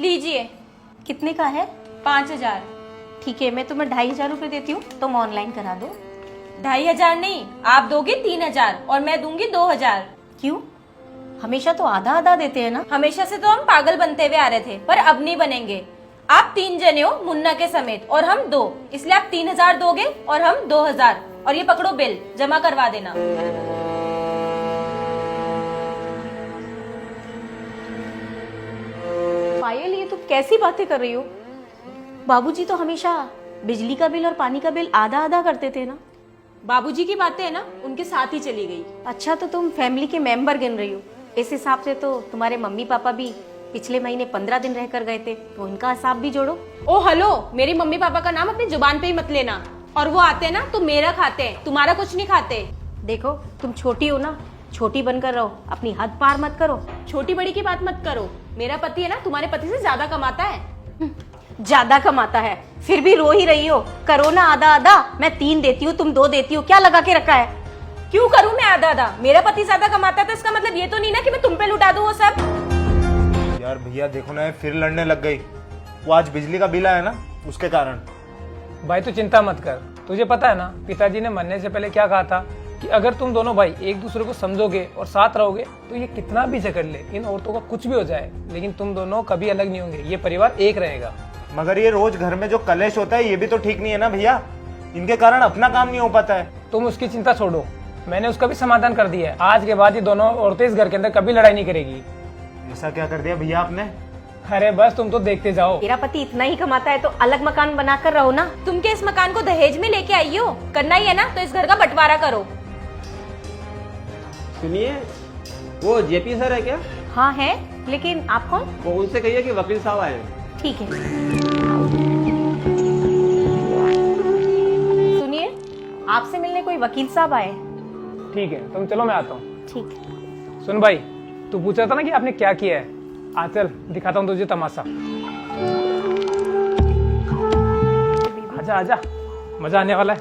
लीजिए। कितने का है? 5,000। ठीक है, मैं तुम्हें 2,500 रुपये देती हूँ, तुम ऑनलाइन करा दो। 2,500 नहीं, आप दोगे 3,000 और मैं दूंगी 2,000। क्यों? हमेशा तो आधा आधा देते हैं ना। हमेशा से तो हम पागल बनते हुए आ रहे थे, पर अब नहीं बनेंगे। आप 3 जने हो मुन्ना के समेत और हम 2, इसलिए आप 3,000 दोगे और हम 2,000। और ये पकड़ो बिल, जमा करवा देना। पायल, ये तुम कैसी बातें कर रही हो? बाबूजी तो हमेशा बिजली का बिल और पानी का बिल आधा आधा करते थे ना। बाबूजी की बातें है ना, उनके साथ ही चली गई। अच्छा, तो तुम फैमिली के मेंबर गिन रही हो। इस हिसाब से तो तुम्हारे मम्मी पापा भी पिछले महीने 15 दिन रहकर गए थे, तो इनका हिसाब भी जोड़ो। ओ हेलो, मेरी मम्मी पापा का नाम अपनी जुबान पे ही मत लेना। और वो आते हैं ना तो मेरा खाते हैं, तुम्हारा कुछ नहीं खाते। देखो, तुम छोटी हो ना, छोटी बनकर रहो, अपनी हद पार मत करो। छोटी बड़ी की बात मत करो। मेरा पति है ना तुम्हारे पति से ज्यादा कमाता है। ज्यादा कमाता है, फिर भी रो ही रही हो। करो ना आधा आधा, मैं 3 देती हूँ, तुम 2 देती हो, क्या लगा के रखा है? क्यों करूं मैं आधा आधा? मेरा पति ज्यादा कमाता है तो इसका मतलब ये तो नहीं ना कि मैं तुम पे लुटा दूं वो सब। यार भैया देखो ना, फिर लड़ने लग गई। वो आज बिजली का बिल आया ना, उसके कारण। भाई तू चिंता मत कर, तुझे पता है ना पिताजी ने मरने से पहले क्या कहा था कि अगर तुम दोनों भाई एक दूसरे को समझोगे और साथ रहोगे तो ये कितना भी झगड़ ले, इन औरतों का कुछ भी हो जाए, लेकिन तुम दोनों कभी अलग नहीं होंगे, ये परिवार एक रहेगा। मगर ये रोज घर में जो कलेश होता है ये भी तो ठीक नहीं है ना भैया। इनके कारण अपना काम नहीं हो पाता है। तुम उसकी चिंता छोड़ो, मैंने उसका भी समाधान कर दिया है। आज के बाद ये दोनों औरतें इस घर के अंदर कभी लड़ाई नहीं करेगी। ऐसा क्या कर दिया भैया आपने? अरे बस तुम तो देखते जाओ। मेरा पति इतना ही कमाता है तो अलग मकान बनाकर रहो ना। तुम क्या इस मकान को दहेज में लेके आई हो? करना ही है ना तो इस घर का बंटवारा करो। सुनिए, वो जेपी सर है क्या? हाँ है, लेकिन आप कौन? वो उनसे कहिए कि वकील साहब आए हैं। ठीक है। सुनिए, आपसे मिलने कोई वकील साहब आए। ठीक है, तुम चलो मैं आता हूँ। ठीक है। सुन भाई, तू पूछ रहा था ना कि आपने क्या किया है, आ चल दिखाता हूँ तुझे तमाशा। आजा आजा, मजा आने वाला है।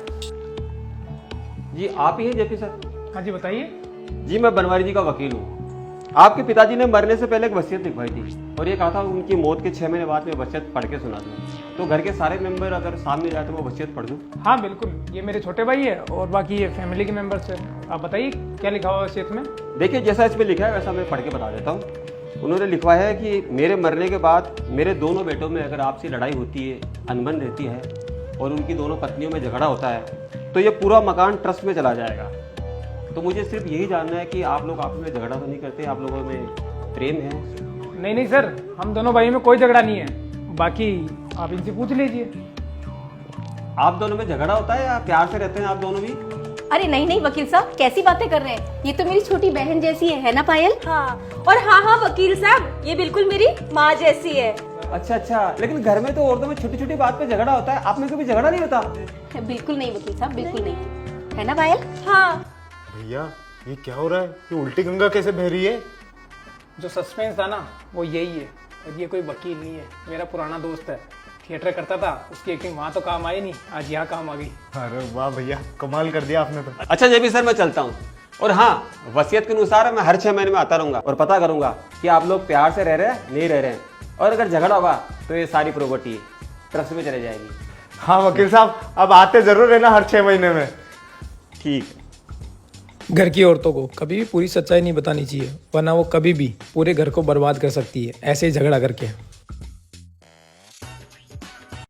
जी आप ही हैं जेपी सर? हाँ जी बताइए। जी मैं बनवारी जी का वकील हूँ। आपके पिताजी ने मरने से पहले एक वसीयत लिखवाई थी और ये कहा था उनकी मौत के 6 महीने बाद में वसीयत पढ़ के सुना दूँ। तो घर के सारे मेंबर अगर सामने जाए तो वो वसीयत पढ़ दूँ? हाँ बिल्कुल, ये मेरे छोटे भाई है और बाकी ये फैमिली के मेंबर्स है। आप बताइए क्या लिखा हुआ है वसीयत में? देखिए जैसा इसमें लिखा है वैसा मैं पढ़ के बता देता हूँ। उन्होंने लिखवा है कि मेरे मरने के बाद मेरे दोनों बेटों में अगर आपसी लड़ाई होती है, अनबन रहती है और उनकी दोनों पत्नियों में झगड़ा होता है तो ये पूरा मकान ट्रस्ट में चला जाएगा। तो मुझे सिर्फ यही जानना है कि आप लोग आपस में झगड़ा तो नहीं करते, आप लोगों में प्रेम है? नहीं नहीं सर, हम दोनों भाई में कोई झगड़ा नहीं है, बाकी आप इनसे पूछ लीजिए। आप दोनों में झगड़ा होता है या प्यार से रहते हैं आप दोनों भी? अरे नहीं नहीं वकील साहब, कैसी बातें कर रहे हैं? ये तो मेरी छोटी बहन जैसी है ना पायल? हाँ, और हाँ वकील साहब, ये बिल्कुल मेरी माँ जैसी है। अच्छा, लेकिन घर में तो औरतों में छोटी छोटी बात पे झगड़ा होता है, आप में कभी झगड़ा नहीं होता? बिल्कुल नहीं वकील साहब, बिल्कुल नहीं। है ना पायल? हाँ। भैया ये क्या हो रहा है? ये उल्टी गंगा कैसे बह रही है? जो सस्पेंस था ना वो यही है, और ये कोई वकील नहीं है, मेरा पुराना दोस्त है, थिएटर करता था, उसकी एक्टिंग वहाँ तो काम आई नहीं, आज यहाँ काम आ गई। अरे वाह भैया, कमाल कर दिया आपने तो। अच्छा जेपी सर मैं चलता हूँ। और हाँ, वसीयत के अनुसार मैं हर 6 महीने में आता रहूंगा और पता करूंगा कि आप लोग प्यार से रह रहे हैं नहीं रह रहे हैं, और अगर झगड़ा होगा तो ये सारी प्रॉपर्टी ट्रस्ट में चले जाएगी। हाँ वकील साहब, अब आते जरूर है ना हर 6 महीने में। ठीक है। घर की औरतों को कभी भी पूरी सच्चाई नहीं बतानी चाहिए, वरना वो कभी भी पूरे घर को बर्बाद कर सकती है, ऐसे ही झगड़ा करके।